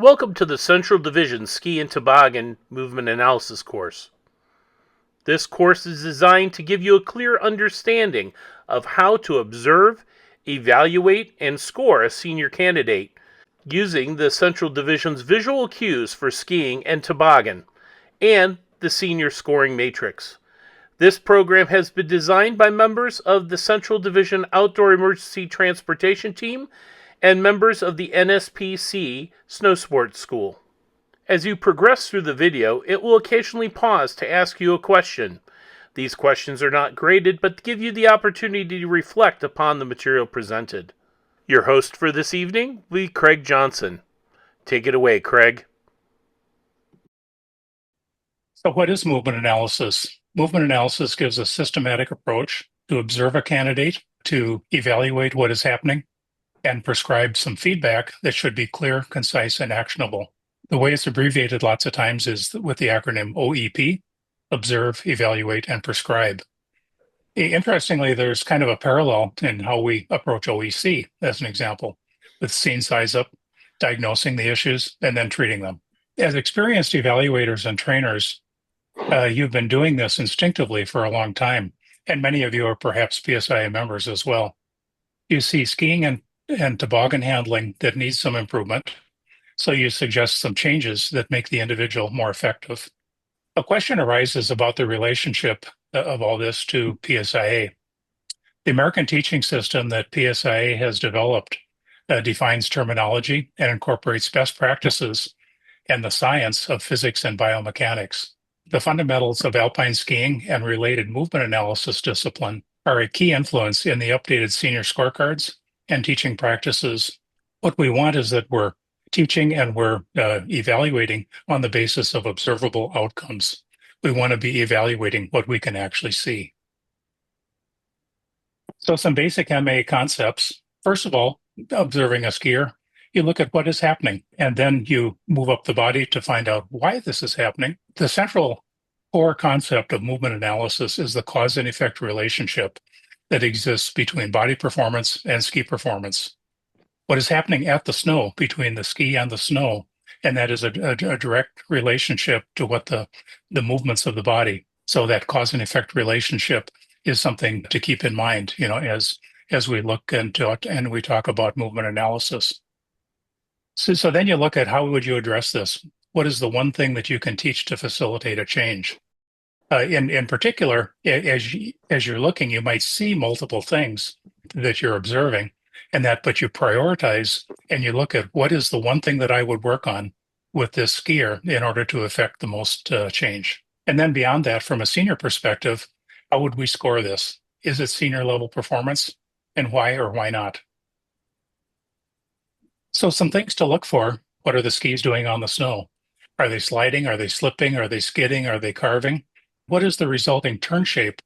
Welcome to the Central Division Ski and Toboggan Movement Analysis course. This course is designed to give you a clear understanding of how to observe, evaluate, and score a senior candidate using the Central Division's visual cues for skiing and toboggan and the senior scoring matrix. This program has been designed by members of the Central Division Outdoor Emergency Transportation Team and members of the NSPC Snow Sports School. As you progress through the video, it will occasionally pause to ask you a question. These questions are not graded, but give you the opportunity to reflect upon the material presented. Your host for this evening will be Craig Johnson. Take it away, Craig. So what is movement analysis? Movement analysis gives a systematic approach to observe a candidate, to evaluate what is happening, and prescribe some feedback that should be clear, concise, and actionable. The way it's abbreviated lots of times is with the acronym OEP, observe, evaluate, and prescribe. Interestingly, there's kind of a parallel in how we approach OEC, as an example, with scene size up, diagnosing the issues, and then treating them. As experienced evaluators and trainers, you've been doing this instinctively for a long time, and many of you are perhaps PSIA members as well. You see skiing and toboggan handling that needs some improvement, so you suggest some changes that make the individual more effective. A question arises about the relationship of all this to PSIA. The American teaching system that PSIA has developed defines terminology and incorporates best practices and the science of physics and biomechanics. The fundamentals of alpine skiing and related movement analysis discipline are a key influence in the updated senior scorecards and teaching practices. What we want is that we're teaching and we're evaluating on the basis of observable outcomes. We want to be evaluating what we can actually see. So some basic MA concepts. First of all, observing a skier, you look at what is happening, and then you move up the body to find out why this is happening. The central core concept of movement analysis is the cause and effect relationship that exists between body performance and ski performance. What is happening at the snow between the ski and the snow, and that is a direct relationship to what the movements of the body. So that cause and effect relationship is something to keep in mind, as we look into it and we talk about movement analysis. So then you look at how would you address this? What is the one thing that you can teach to facilitate a change? In particular, as you're looking, you might see multiple things that you're observing, but you prioritize and you look at what is the one thing that I would work on with this skier in order to affect the most change. And then beyond that, from a senior perspective, how would we score this? Is it senior level performance, and why or why not? So some things to look for. What are the skis doing on the snow? Are they sliding? Are they slipping? Are they skidding? Are they carving? What is the resulting turn shape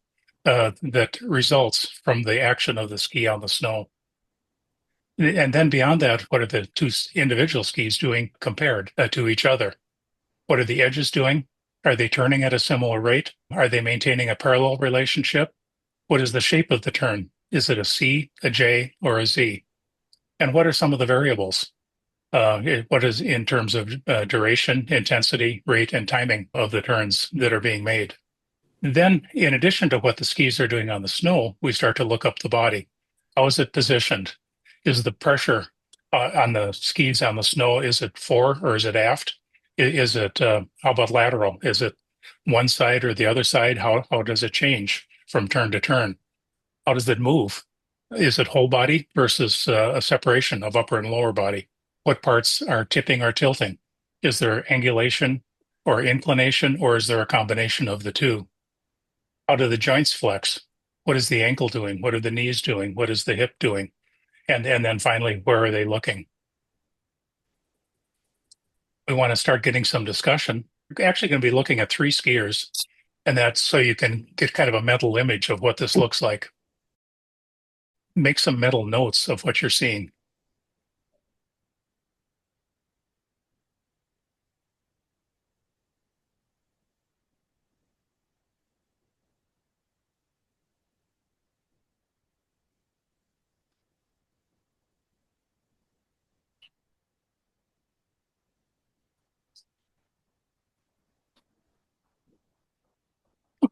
that results from the action of the ski on the snow? And then beyond that, what are the two individual skis doing compared to each other? What are the edges doing? Are they turning at a similar rate? Are they maintaining a parallel relationship? What is the shape of the turn? Is it a C, a J, or a Z? And what are some of the variables? What is in terms of duration, intensity, rate, and timing of the turns that are being made? Then, in addition to what the skis are doing on the snow, we start to look up the body. How is it positioned? Is the pressure on the skis on the snow, is it fore or is it aft? Is it, how about lateral? Is it one side or the other side? How does it change from turn to turn? How does it move? Is it whole body versus a separation of upper and lower body? What parts are tipping or tilting? Is there angulation or inclination, or is there a combination of the two? How do the joints flex? What is the ankle doing? What are the knees doing? What is the hip doing? And then finally, where are they looking? We want to start getting some discussion. We're actually going to be looking at three skiers, and that's so you can get kind of a mental image of what this looks like. Make some mental notes of what you're seeing.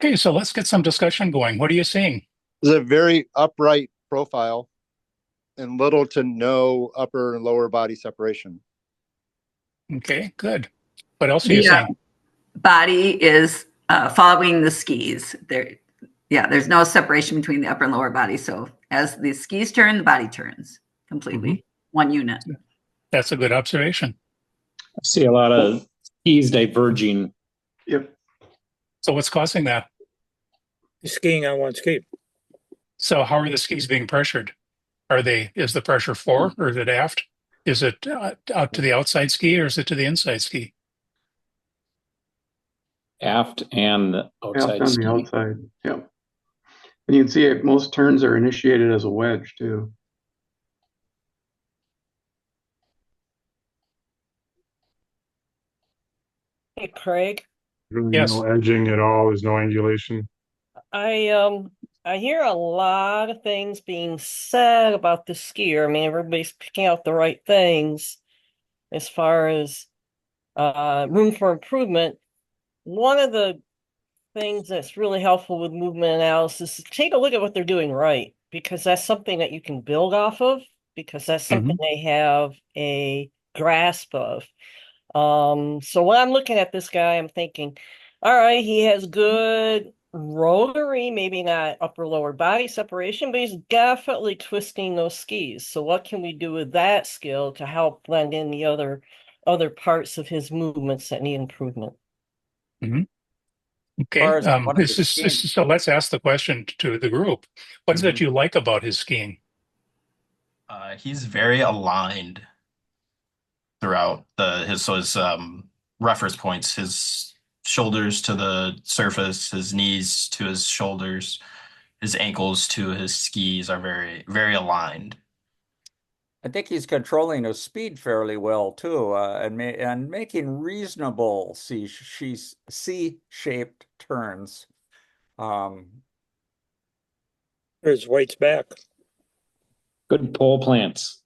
Okay, so let's get some discussion going. What are you seeing? It's a very upright profile and little to no upper and lower body separation. Okay, good. What else are you The seeing? body is following the skis. There's no separation between the upper and lower body. So as the skis turn, the body turns completely. One unit. That's a good observation. I see a lot of skis diverging. Yep. So what's causing that? Skiing on one ski. So how are the skis being pressured? Is the pressure fore or is it aft? Is it out to the outside ski or is it to the inside ski? Aft and outside Aft on ski. the outside. Yep. And you can see it, most turns are initiated as a wedge too. Hey, Craig. Really Yes. no edging at all. There's no angulation. I hear a lot of things being said about the skier. I mean, everybody's picking out the right things as far as room for improvement. One of the things that's really helpful with movement analysis is take a look at what they're doing right, because that's something that you can build off of, because that's something they have a grasp of. So when I'm looking at this guy, I'm thinking, all right, he has good rotary, maybe not upper lower body separation, but he's definitely twisting those skis. So what can we do with that skill to help blend in the other parts of his movements that need improvement? Okay. far as one of the So let's ask the question to the group. What is it you like about his skiing? He's very aligned throughout his reference points, his shoulders to the surface, his knees to his shoulders, his ankles to his skis are very, very aligned. I think he's controlling his speed fairly well too, and making reasonable C-shaped turns. His weight's back. Good pole plants.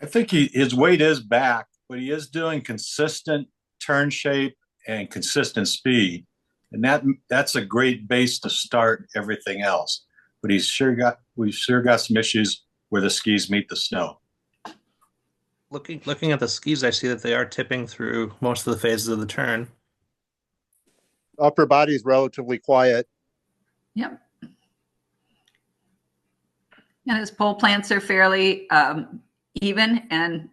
I think his weight is back, but he is doing consistent turn shape and consistent speed. And that's a great base to start everything else. But we've sure got some issues where the skis meet the snow. Looking at the skis, I see that they are tipping through most of the phases of the turn. Upper body is relatively quiet. Yep. And his pole plants are fairly even and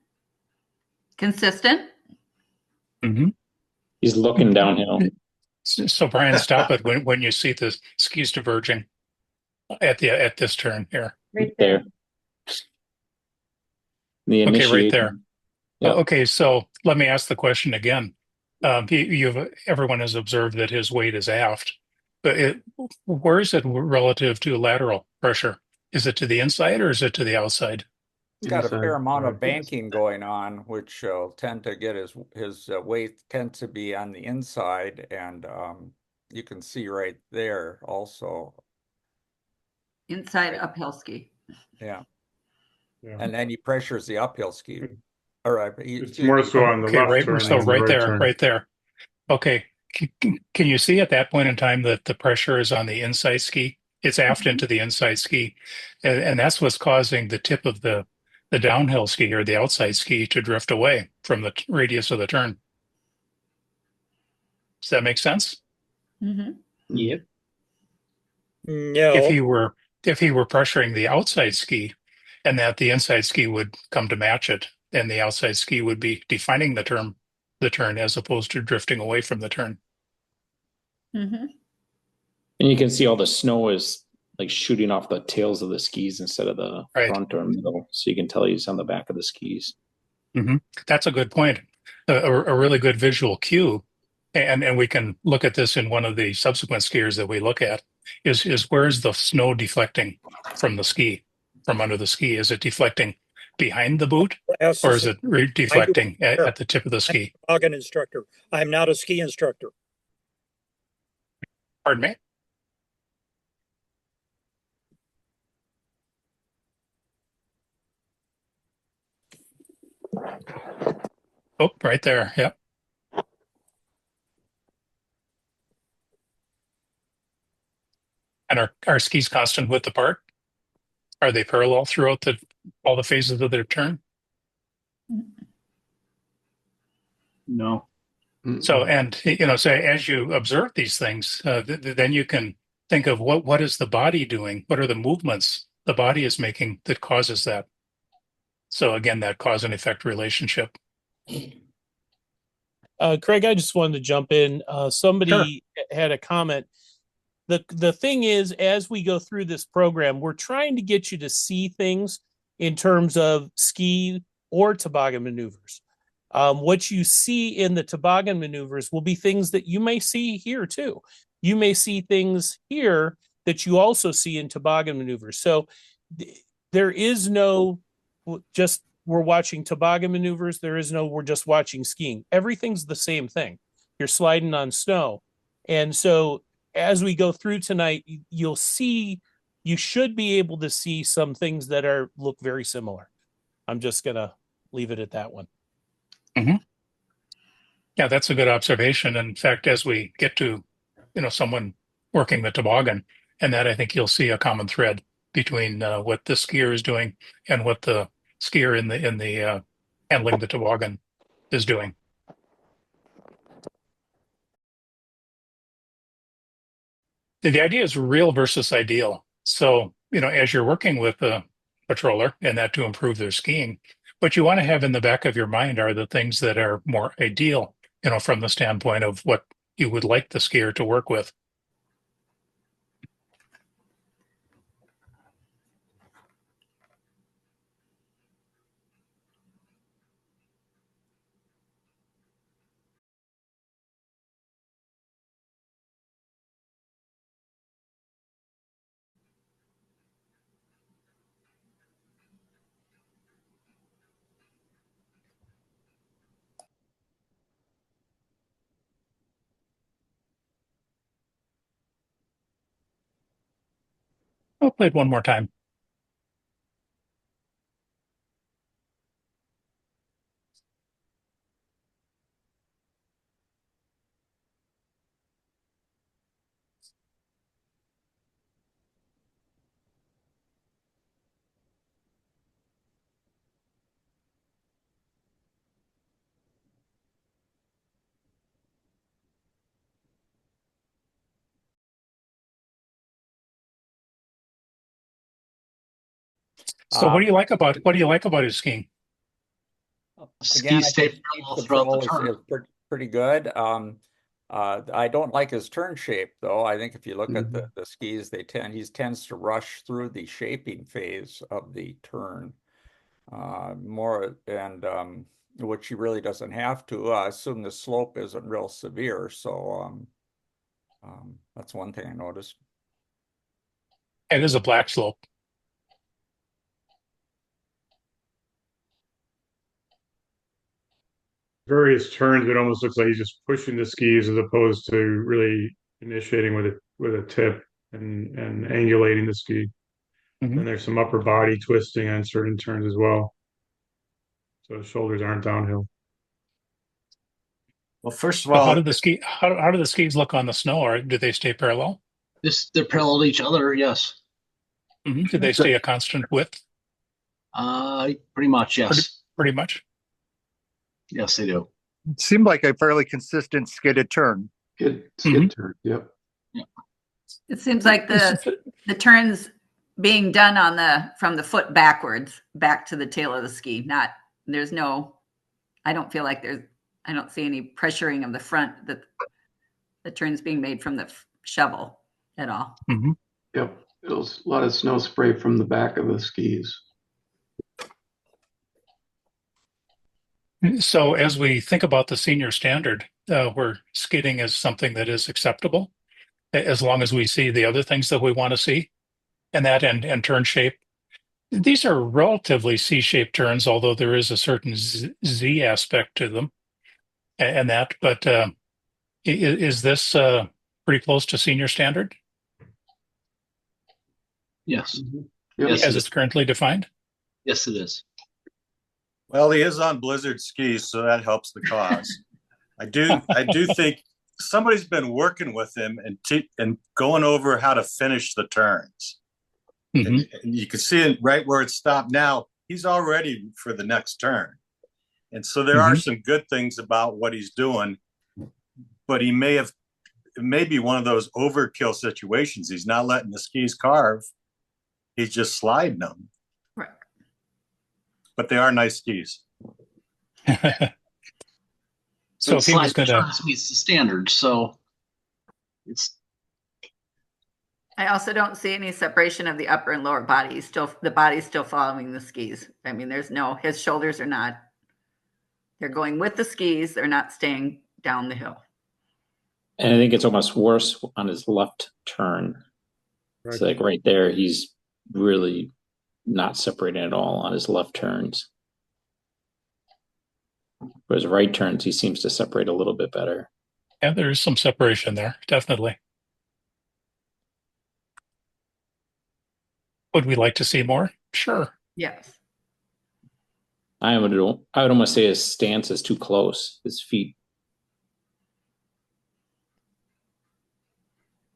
consistent. He's looking downhill. So Brian, stop it when you see the skis diverging at this turn here. Right there. The Okay, initiation. right there. Yep. Okay, so let me ask the question again. Everyone has observed that his weight is aft, but where is it relative to lateral pressure? Is it to the inside or is it to the outside? He's got a Inside. fair amount of banking going on, which tend to get his weight tends to be on the inside, and you can see right there also. Inside uphill ski. Yeah. Yeah. And then he pressures the uphill ski. All right, It's more so on the Okay, left right. turn So than the right right there, turn. right there. Okay. Can you see at that point in time that the pressure is on the inside ski? It's aft into the inside ski, and that's what's causing the tip of the downhill ski or the outside ski to drift away from the radius of the turn. Does that make sense? Mm-hmm. Yep. No. If he were pressuring the outside ski, and that the inside ski would come to match it, then the outside ski would be defining the turn as opposed to drifting away from the turn. Mm-hmm. And you can see all the snow is like shooting off the tails of the skis instead of the Right. front or middle. So you can tell he's on the back of the skis. That's a good point. A really good visual cue, and we can look at this in one of the subsequent skiers that we look at. Is where is the snow deflecting from the ski, from under the ski? Is it deflecting behind the boot, or is it deflecting at the tip of the ski? Toboggan instructor. I'm not a ski instructor. Pardon me? Oh, right there. Yep. And are skis constant width apart? Are they parallel throughout all the phases of their turn? No. So, and so as you observe these things, then you can think of what is the body doing? What are the movements the body is making that causes that? So again, that cause and effect relationship. Craig, I just wanted to jump in. Somebody had a comment. The thing is, as we go through this program, we're trying to get you to see things in terms of ski or toboggan maneuvers. What you see in the toboggan maneuvers will be things that you may see here too. You may see things here that you also see in toboggan maneuvers. So there is no just we're watching toboggan maneuvers. There is no we're just watching skiing. Everything's the same thing. You're sliding on snow. And so as we go through tonight, you should be able to see some things that look very similar. I'm just going to leave it at that one. Mm-hmm. Yeah, that's a good observation. In fact, as we get to, someone working the toboggan, and that I think you'll see a common thread between what the skier is doing and what the skier in the handling the toboggan is doing. The idea is real versus ideal. So, as you're working with a patroller and that to improve their skiing, what you want to have in the back of your mind are the things that are more ideal, from the standpoint of what you would like the skier to work with. I'll play it one more time. So what do you like about his skiing? Again, I think control is pretty good. I don't like his turn shape though. I think if you look at the skis, he tends to rush through the shaping phase of the turn more, and which he really doesn't have to. I assume the slope isn't real severe, so that's one thing I noticed. It is a black slope. Various turns, it almost looks like he's just pushing the skis as opposed to really initiating with a tip and angulating the ski. Mm-hmm. And there's some upper body twisting on certain turns as well. So his shoulders aren't downhill. Well, first of all, how do the skis look on the snow, or do they stay parallel? They're parallel to each other, yes. Mm-hmm. Do they stay a constant width? Pretty much, yes. Pretty much. Yes, they do. It seemed like a fairly consistent skidded turn. Skid turn, yep. Yeah. It seems like the turns being done from the foot backwards back to the tail of the ski. I don't feel like I don't see any pressuring of the front, that the turns being made from the shovel at all. Mm-hmm. Yep, it was a lot of snow spray from the back of the skis. So as we think about the senior standard, where skidding is something that is acceptable, as long as we see the other things that we want to see, and turn shape. These are relatively C-shaped turns, although there is a certain Z aspect to them, but is this pretty close to senior standard? Yes. Yes, as it's currently defined? Yes, it is. Well, he is on Blizzard skis, so that helps the cause. I do think somebody's been working with him and going over how to finish the turns. And you can see it right where it stopped. Now he's all ready for the next turn. And so there are some good things about what he's doing, but it may be one of those overkill situations. He's not letting the skis carve. He's just sliding them. Right. But they are nice skis. So if he was going to meets the standards, so it's. I also don't see any separation of the upper and lower body. The body's still following the skis. I mean, his shoulders are not. They're going with the skis. They're not staying down the hill. And I think it's almost worse on his left turn. Right. So like right there, he's really not separating at all on his left turns. Whereas right turns, he seems to separate a little bit better. Yeah, there's some separation there, definitely. Would we like to see more? Sure. Yes. I would almost say his stance is too close. His feet.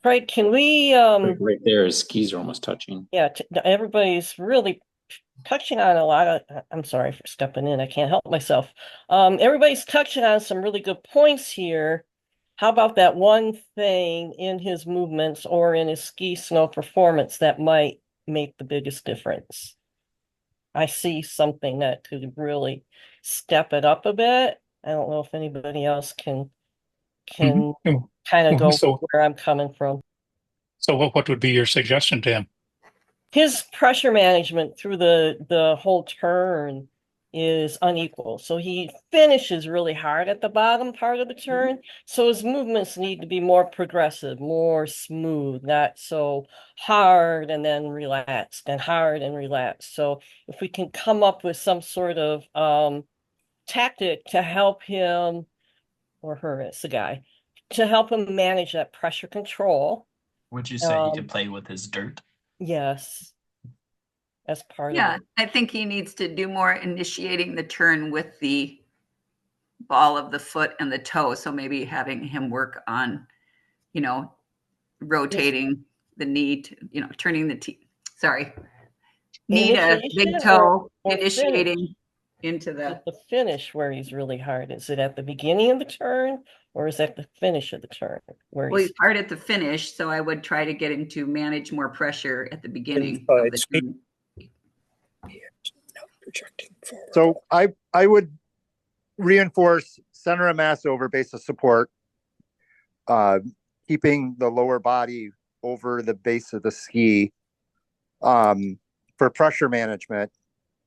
Right, can we right there, his skis are almost touching. Yeah, everybody's really touching on a lot of, I'm sorry for stepping in, I can't help myself. Everybody's touching on some really good points here. How about that one thing in his movements or in his ski snow performance that might make the biggest difference? I see something that could really step it up a bit. I don't know if anybody else can kind of go where I'm coming from. So what would be your suggestion to him? His pressure management through the whole turn is unequal. So he finishes really hard at the bottom part of the turn. So his movements need to be more progressive, more smooth, not so hard and then relaxed and hard and relaxed. So if we can come up with some sort of tactic to help him, or her, it's the guy, to help him manage that pressure control. Would you say he could play with his dirt? Yes. As part of it. I think he needs to do more initiating the turn with the ball of the foot and the toe. So maybe having him work on, rotating the knee to, turning the knee to big toe, or initiating into the finish where he's really hard. Is it at the beginning of the turn or is it the finish of the turn? Well, he's hard at the finish, so I would try to get him to manage more pressure at the beginning of the turn. So I would reinforce center of mass over base of support, keeping the lower body over the base of the ski for pressure management,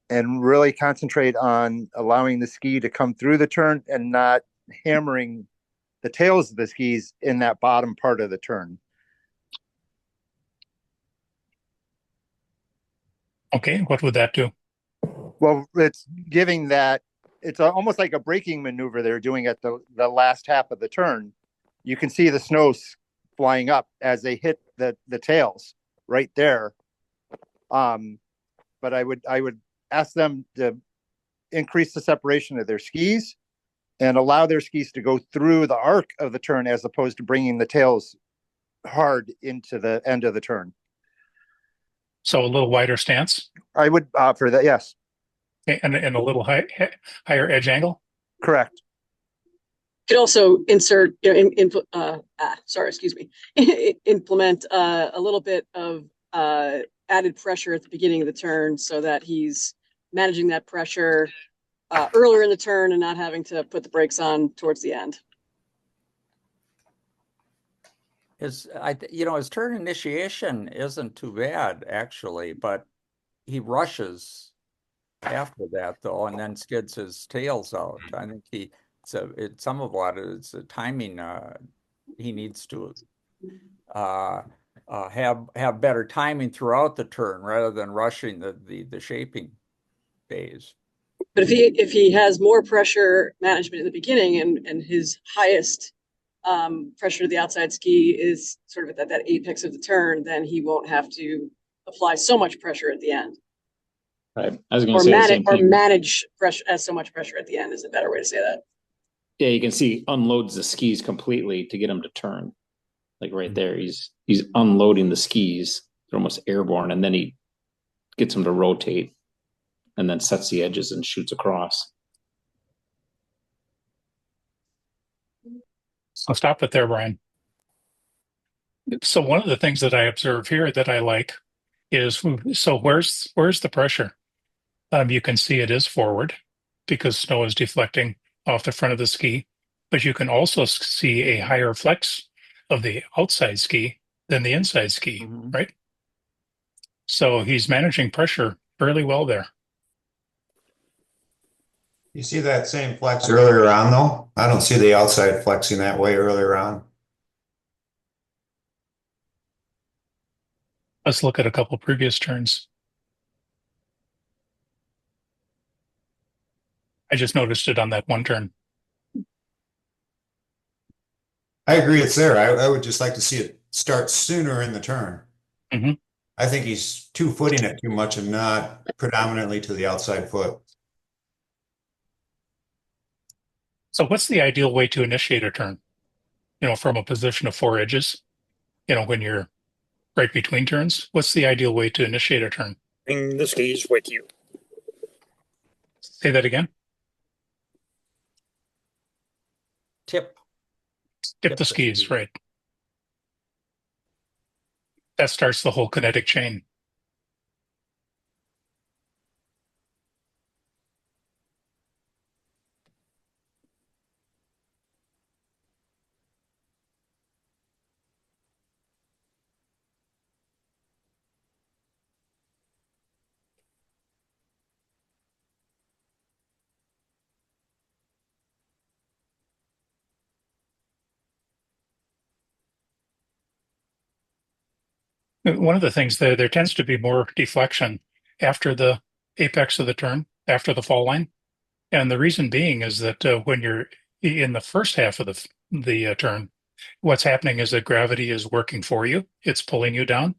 and really concentrate on allowing the ski to come through the turn and not hammering the tails of the skis in that bottom part of the turn. Okay, what would that do? Well, it's giving that, it's almost like a braking maneuver they're doing at the last half of the turn. You can see the snow flying up as they hit the tails right there. But I would ask them to increase the separation of their skis and allow their skis to go through the arc of the turn as opposed to bringing the tails hard into the end of the turn. So a little wider stance? I would for that, yes. And a little higher edge angle? Correct. Could also insert, implement a little bit of added pressure at the beginning of the turn so that he's managing that pressure earlier in the turn and not having to put the brakes on towards the end. His turn initiation isn't too bad actually, but he rushes after that though, and then skids his tails out. I think some of what is the timing. He needs to have better timing throughout the turn rather than rushing the shaping phase. But if he has more pressure management in the beginning and his highest pressure to the outside ski is sort of at that apex of the turn, then he won't have to apply so much pressure at the end. Right. I was going to say the same thing. Or manage pressure as so much pressure at the end is a better way to say that. Yeah, you can see unloads the skis completely to get him to turn. Like right there, he's unloading the skis. They're almost airborne, and then he gets them to rotate, and then sets the edges and shoots across. I'll stop it there, Brian. So one of the things that I observe here that I like is, so where's the pressure? You can see it is forward because snow is deflecting off the front of the ski, but you can also see a higher flex of the outside ski than the inside ski, right? So he's managing pressure fairly well there. You see that same flex earlier on, though? I don't see the outside flexing that way earlier on. Let's look at a couple previous turns. I just noticed it on that one turn. I agree it's there. I would just like to see it start sooner in the turn. Mm-hmm. I think he's two-footing it too much and not predominantly to the outside foot. So what's the ideal way to initiate a turn? From a position of 4 edges, when you're right between turns, what's the ideal way to initiate a turn? Bring the skis with you. Say that again. Tip the skis, right. That starts the whole kinetic chain. One of the things there tends to be more deflection after the apex of the turn, after the fall line. And the reason being is that when you're in the first half of the turn, what's happening is that gravity is working for you. It's pulling you down.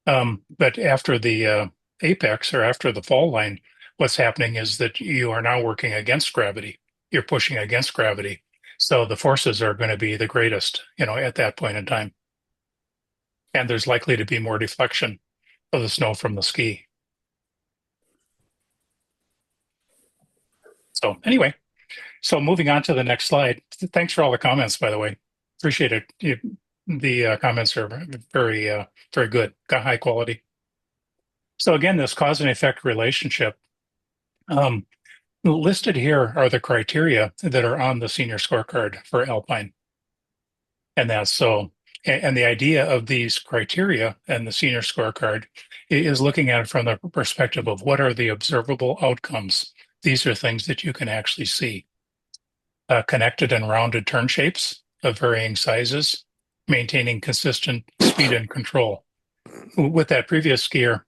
But after the apex or after the fall line, what's happening is that you are now working against gravity. You're pushing against gravity. So the forces are going to be the greatest, at that point in time. And there's likely to be more deflection of the snow from the ski. So anyway, moving on to the next slide. Thanks for all the comments, by the way. Appreciate it. The comments are very, very good, got high quality. So again, this cause and effect relationship. Listed here are the criteria that are on the senior scorecard for Alpine. And that's so. And the idea of these criteria and the senior scorecard is looking at it from the perspective of what are the observable outcomes. These are things that you can actually see. Connected and rounded turn shapes of varying sizes, maintaining consistent speed and control. With that previous skier,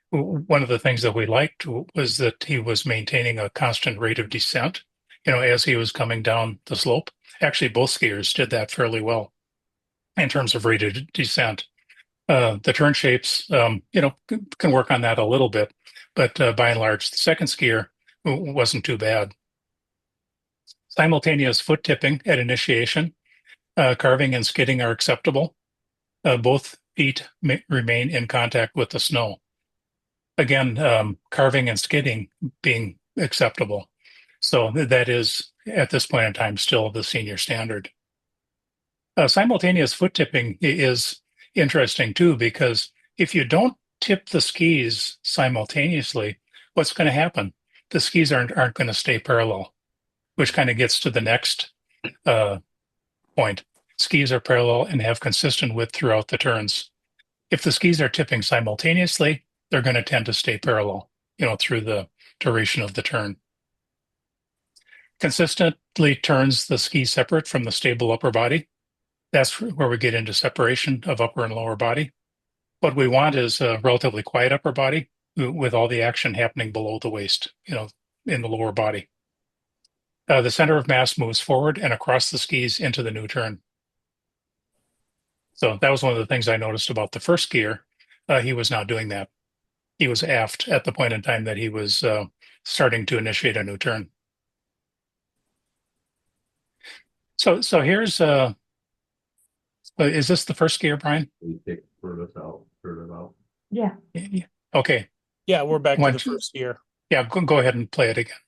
one of the things that we liked was that he was maintaining a constant rate of descent, as he was coming down the slope. Actually, both skiers did that fairly well in terms of rate of descent. The turn shapes, can work on that a little bit, but by and large, the second skier wasn't too bad. Simultaneous foot tipping at initiation, carving and skidding are acceptable. Both feet remain in contact with the snow. Again, carving and skidding being acceptable. So that is, at this point in time, still the senior standard. Simultaneous foot tipping is interesting too, because if you don't tip the skis simultaneously, what's going to happen? The skis aren't going to stay parallel, which kind of gets to the next point. Skis are parallel and have consistent width throughout the turns. If the skis are tipping simultaneously, they're going to tend to stay parallel, through the duration of the turn. Consistently turns the ski separate from the stable upper body. That's where we get into separation of upper and lower body. What we want is a relatively quiet upper body with all the action happening below the waist, in the lower body. The center of mass moves forward and across the skis into the new turn. So that was one of the things I noticed about the first skier. He was not doing that. He was aft at the point in time that he was starting to initiate a new turn. So here's is this the first skier, Brian? We take further out. Yeah. Yeah. Okay. Yeah, we're back to Why the don't you- first gear. Yeah, go ahead and play it again.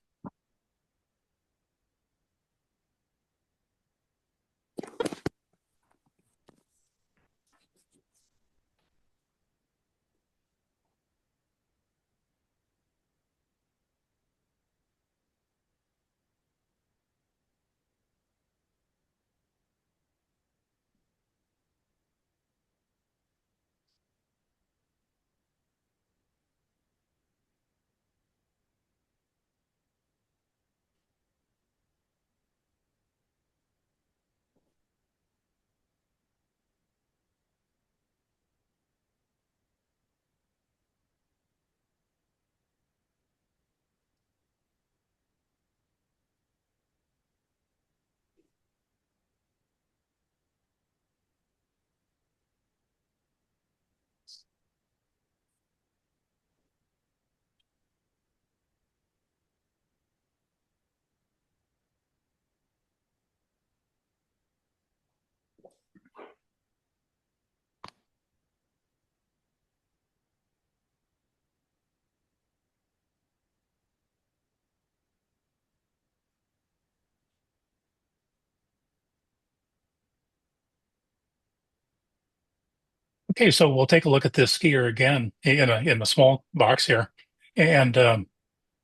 Okay, so we'll take a look at this skier again in a small box here, and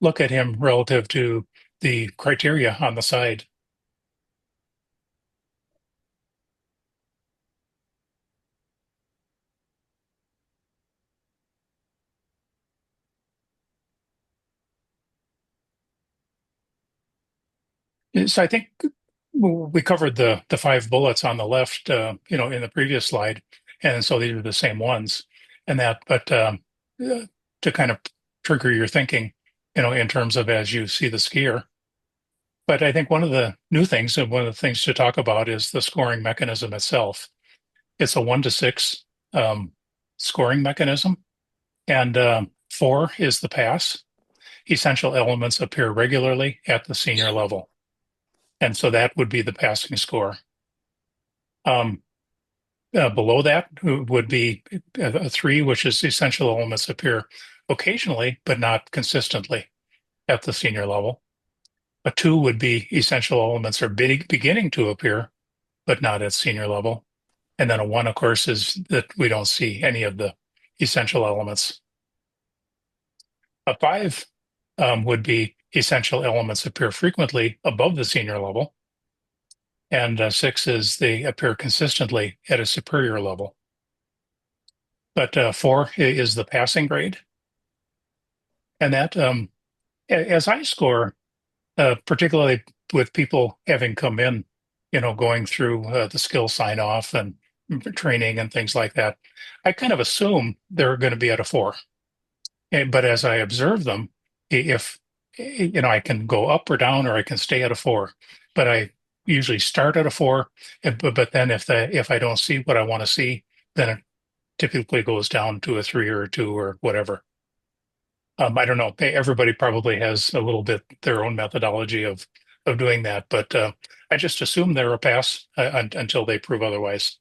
look at him relative to the criteria on the side. So I think we covered the 5 bullets on the left, in the previous slide, and so these are the same ones, and that, but to kind of trigger your thinking, in terms of as you see the skier. But I think one of the new things and one of the things to talk about is the scoring mechanism itself. It's a 1 to 6 scoring mechanism, and 4 is the pass. Essential elements appear regularly at the senior level. And so that would be the passing score. Below that would be a 3, which is essential elements appear occasionally, but not consistently at the senior level. A 2 would be essential elements are beginning to appear, but not at senior level. And then a 1, of course, is that we don't see any of the essential elements. A 5 would be essential elements appear frequently above the senior level. And 6 is they appear consistently at a superior level. But 4 is the passing grade. And that, as I score, particularly with people having come in, going through the skill sign off and training and things like that, I kind of assume they're going to be at a 4. But as I observe them, if I can go up or down, or I can stay at a 4, but I usually start at a 4. But then if I don't see what I want to see, then it typically goes down to a 3 or a 2 or whatever. I don't know. Everybody probably has a little bit their own methodology of doing that, but I just assume they're a pass until they prove otherwise.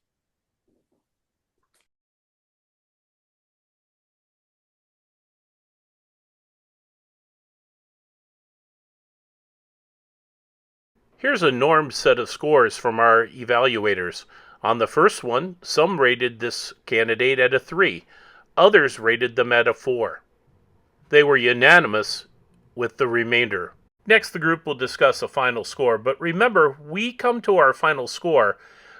Here's a norm set of scores from our evaluators. On the first one, some rated this candidate at a 3. Others rated them at a 4. They were unanimous with the remainder. Next, the group will discuss a final score, but remember, we come to our final score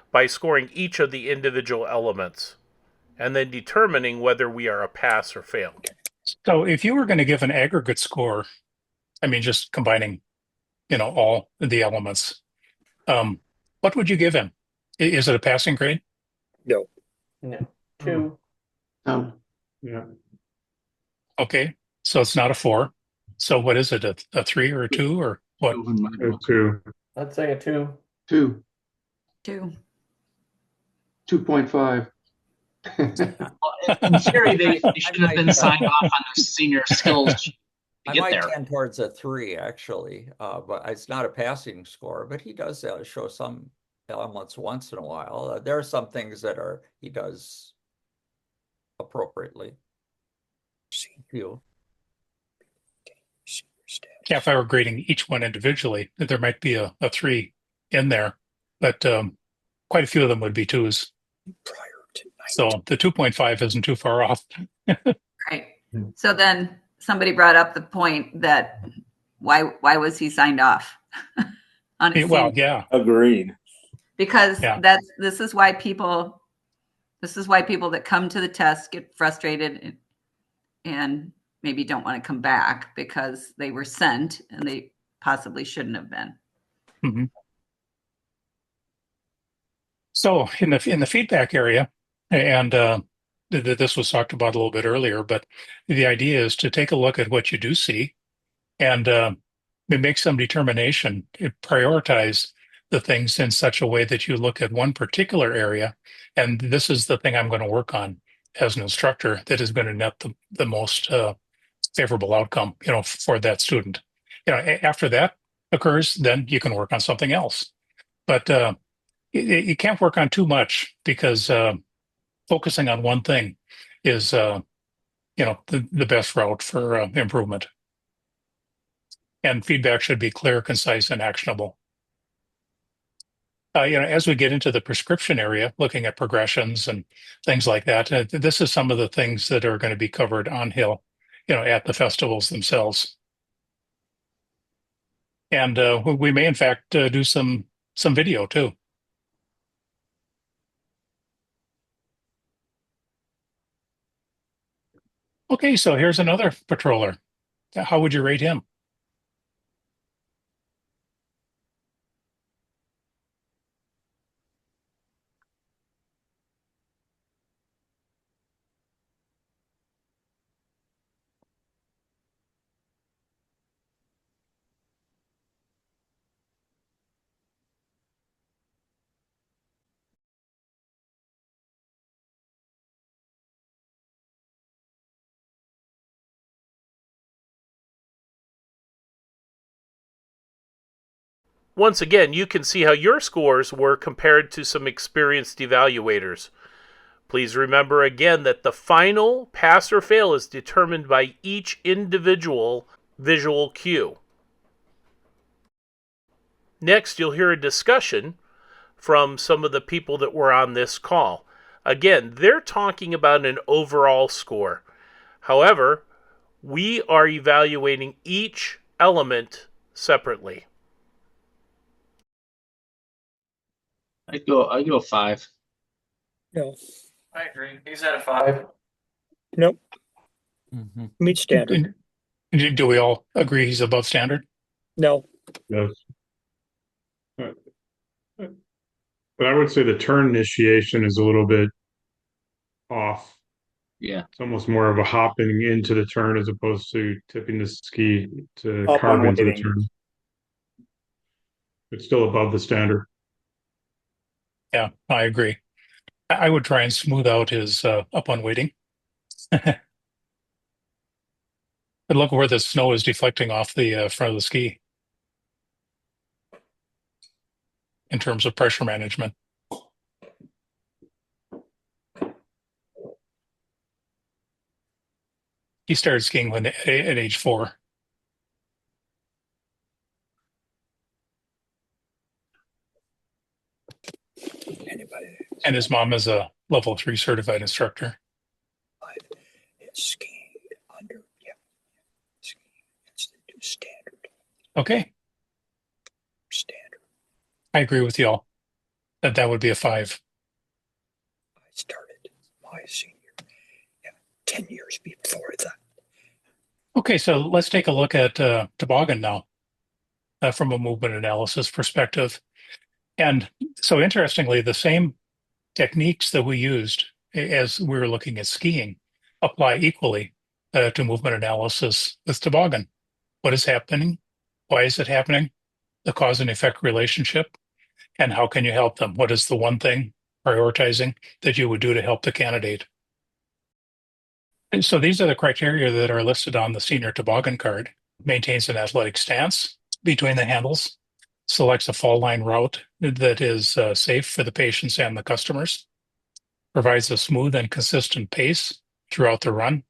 by scoring each of the individual elements and then determining whether we are a pass or fail. So if you were going to give an aggregate score, I mean, just combining, all the elements, what would you give him? Is it a passing grade? No. 2. No. Yeah. Okay, so it's not a 4. So what is it, a 3 or a 2 or what? A 2. I'd say a 2. 2. 2. 2.5. In theory, they should have been signed off on the senior skills sheet to I get might there. tend towards a 3 actually, but it's not a passing score. But he does show some helmets once in a while. There are some things that he does appropriately. You. Yeah, if I were grading each one individually, there might be a 3 in there, but quite a few of them would be 2s. So the 2.5 isn't too far off. Right. So then somebody brought up the point that why was he signed off on his Well, senior? yeah. Agreed. Because this is why people that come to the test get frustrated and maybe don't want to come back because they were sent and they possibly shouldn't have been. Mm-hmm. So in the feedback area, and this was talked about a little bit earlier, but the idea is to take a look at what you do see and make some determination, prioritize the things in such a way that you look at one particular area, and this is the thing I'm going to work on as an instructor that is going to net the most favorable outcome, for that student. After that occurs, then you can work on something else. But you can't work on too much because focusing on one thing is, the best route for improvement. And feedback should be clear, concise, and actionable. As we get into the prescription area, looking at progressions and things like that, this is some of the things that are going to be covered on Hill, at the festivals themselves. And we may, in fact, do some video too. Okay, so here's another patroller. How would you rate him? Once again, you can see how your scores were compared to some experienced evaluators. Please remember again that the final pass or fail is determined by each individual visual cue. Next, you'll hear a discussion from some of the people that were on this call. Again, they're talking about an overall score. However, we are evaluating each element separately. I go 5. No. I agree. He's at a 5. Nope. Mm-hmm. Meet standard. Do we all agree he's above standard? No. Yes. But I would say the turn initiation is a little bit off. Yeah. It's almost more of a hopping into the turn as opposed to tipping the ski to Up carve on into the waiting. turn. It's still above the standard. Yeah, I agree. I would try and smooth out his up on waiting. But look where the snow is deflecting off the front of the ski in terms of pressure management. He started skiing at age 4. And his mom is a level 3 certified instructor. It's skiing under, skiing. It's the new standard. Okay. Standard. I agree with you all. That would be a 5. I started my senior 10 years before that. Okay, so let's take a look at Toboggan now from a movement analysis perspective. And so interestingly, the same techniques that we used as we were looking at skiing apply equally to movement analysis with Toboggan. What is happening? Why is it happening? The cause and effect relationship, and how can you help them? What is the one thing, prioritizing, that you would do to help the candidate? And so these are the criteria that are listed on the senior toboggan card. Maintains an athletic stance between the handles, selects a fall line route that is safe for the patients and the customers, provides a smooth and consistent pace throughout the run,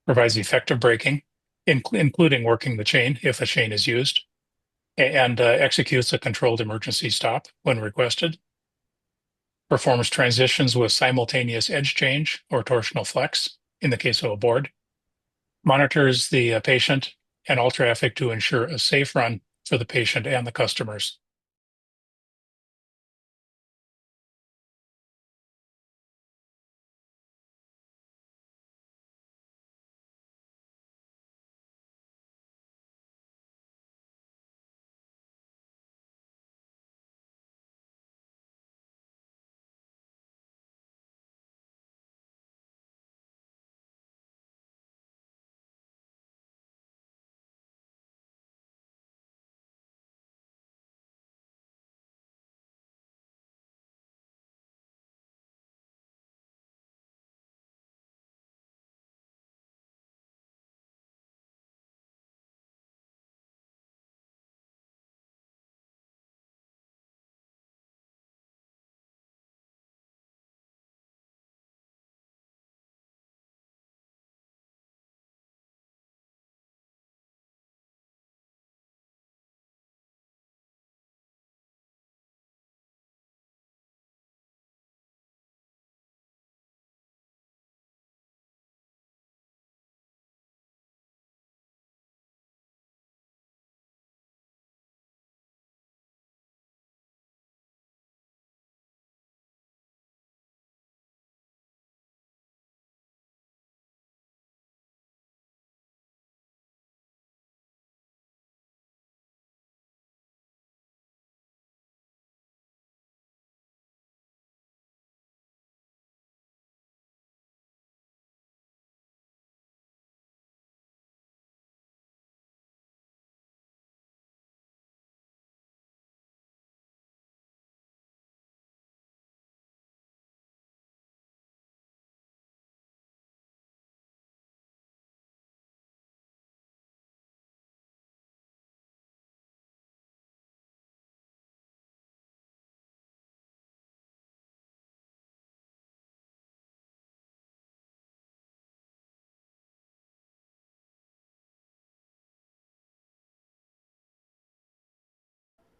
provides effective braking, including working the chain if a chain is used, and executes a controlled emergency stop when requested, performs transitions with simultaneous edge change or torsional flex in the case of a board, monitors the patient and all traffic to ensure a safe run for the patient and the customers.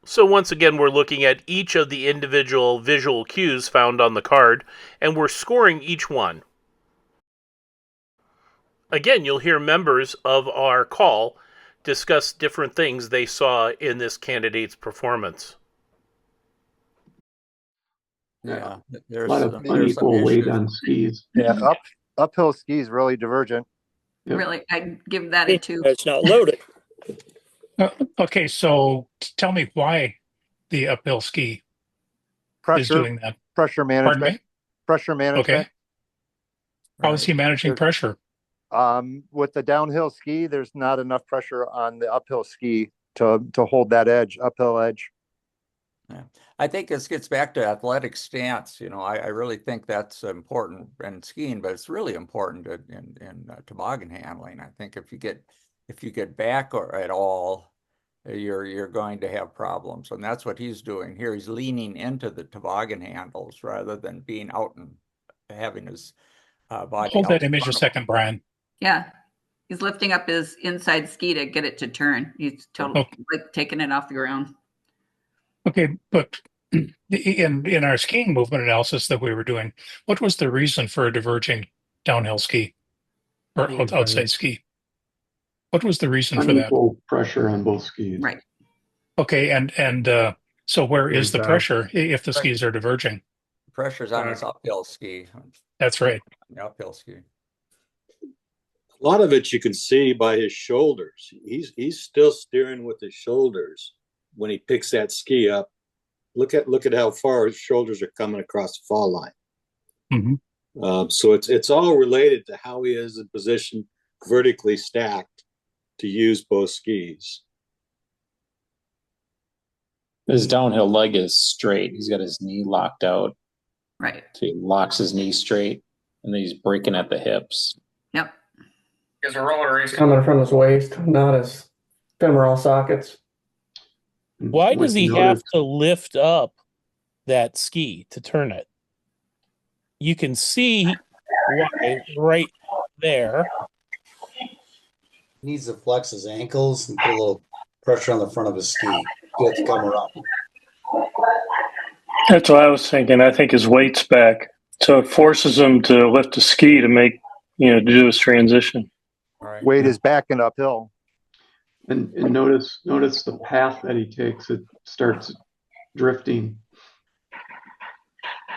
So once again, we're looking at each of the individual visual cues found on the card, and we're scoring each one. Again, you'll hear members of our call discuss different things they saw in this candidate's performance. Yeah, there's a lot of unequal weight on skis. Yeah, uphill skis really divergent. Yep. Really, I'd give that a 2. It's not loaded. Okay, so tell me why the uphill ski is doing that. Pressure Pardon management. me? Pressure management. Okay. How is he managing pressure? With the downhill ski, there's not enough pressure on the uphill ski to hold that uphill edge. Yeah. I think this gets back to athletic stance. You know, I really think that's important in skiing, but it's really important in toboggan handling. I think if you get back or at all, you're going to have problems, and that's what he's doing here. He's leaning into the toboggan handles rather than being out and having his body. Hold that image a second, Brian. Yeah, he's lifting up his inside ski to get it to turn. He's totally like taking it off the ground. Okay, but in our skiing movement analysis that we were doing, what was the reason for a diverging downhill ski or outside ski? What was the reason for that? Unequal pressure on both skis. Right. Okay, and so where is the pressure if the skis are diverging? Pressure's on his uphill ski. That's right. The uphill ski. A lot of it you can see by his shoulders. He's still steering with his shoulders when he picks that ski up. Look at how far his shoulders are coming across the fall line. Mm-hmm. So it's all related to how he is in position, vertically stacked, to use both skis. His downhill leg is straight. He's got his knee locked out. Right. So he locks his knee straight, and then he's breaking at the hips. Yep. His roller is coming from his waist, not his femoral sockets. Why What does you he have notice- to lift up that ski to turn it? You can see why right there. He needs to flex his ankles and put a little pressure on the front of his ski. Get it to come around. That's what I was thinking. I think his weight's back. So it forces him to lift the ski to make, to do his transition. Right. Weight is back and uphill. And notice the path that he takes. It starts drifting.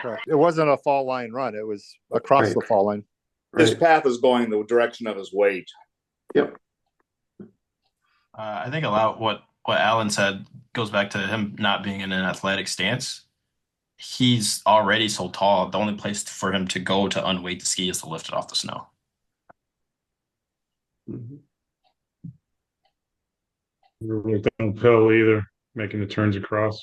Correct. It wasn't a fall line run. It was across Right. the fall line. Right. His path is going the direction of his weight. Yep. I think a lot what Alan said goes back to him not being in an athletic stance. He's already so tall. The only place for him to go to unweight the ski is to lift it off the snow. Mm-hmm. Really don't pill either, making the turns across.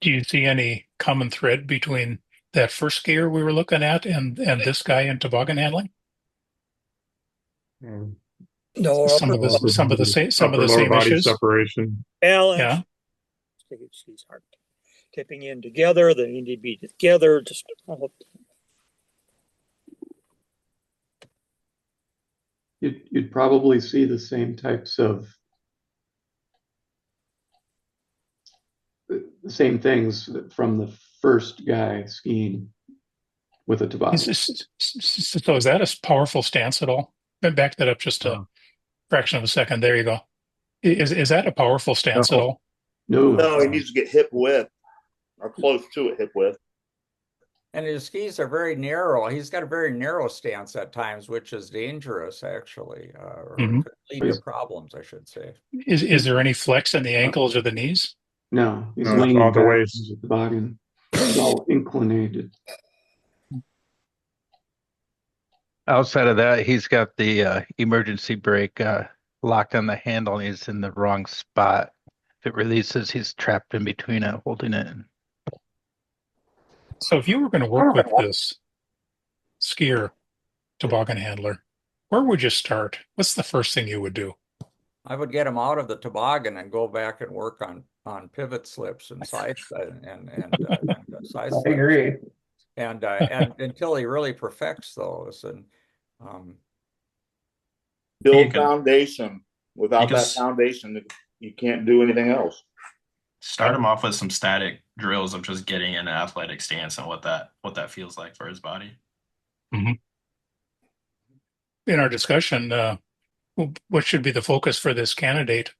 Do you see any common thread between that first skier we were looking at and this guy in toboggan handling? No, Some of the lower same body issues. separation. balance. Yeah. Skis aren't tipping in together. They need to be together. Just You'd probably see the same types of the same things from the first guy skiing with a toboggan. So is that a powerful stance at all? Back that up just a fraction of a second. There you go. Is that a powerful stance at all? No, he needs to get hip width or close to it, hip width. And his skis are very narrow. He's got a very narrow stance at times, which is dangerous, actually, or Mhm. could lead to problems, I should say. Is there any flex in the ankles or the knees? No, he's No, it's leaning all the back waist. on the toboggan. It's all inclinated. Outside of that, he's got the emergency brake locked on the handle and he's in the wrong spot. If it releases, he's trapped in between it, holding it. So if you were going to work with this skier toboggan handler, where would you start? What's the first thing you would do? I would get him out of the toboggan and go back and work on pivot slips and side side I slips. agree. And until he really perfects those, and Build foundation. Without that because- foundation, you can't do anything else. Start him off with some static drills of just getting in an athletic stance and what that feels like for his body. Mm-hmm. In our discussion, what should be the focus for this candidate?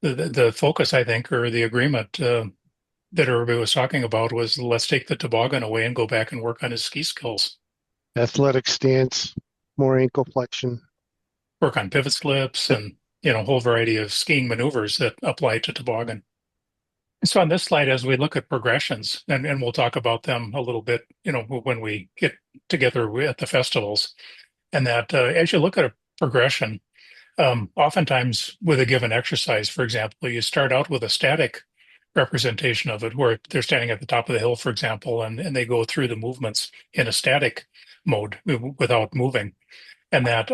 The focus, I think, or the agreement that everybody was talking about was let's take the toboggan away and go back and work on his ski skills. Athletic stance, more ankle flexion. Work on pivot slips and, a whole variety of skiing maneuvers that apply to toboggan. So on this slide, as we look at progressions, and we'll talk about them a little bit, when we get together at the festivals, and that as you look at a progression, oftentimes with a given exercise, for example, you start out with a static representation of it, where they're standing at the top of the hill, for example, and they go through the movements in a static mode without moving. And that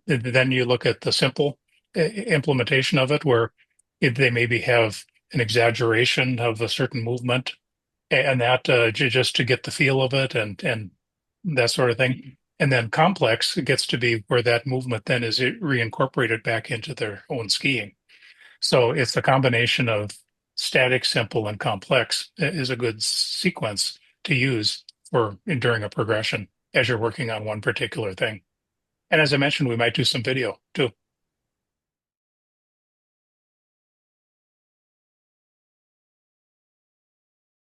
then you look at the simple implementation of it, where they maybe have an exaggeration of a certain movement, and that just to get the feel of it and that sort of thing. And then complex gets to be where that movement then is reincorporated back into their own skiing. So it's the combination of static, simple, and complex is a good sequence to use during a progression as you're working on one particular thing. And as I mentioned, we might do some video too.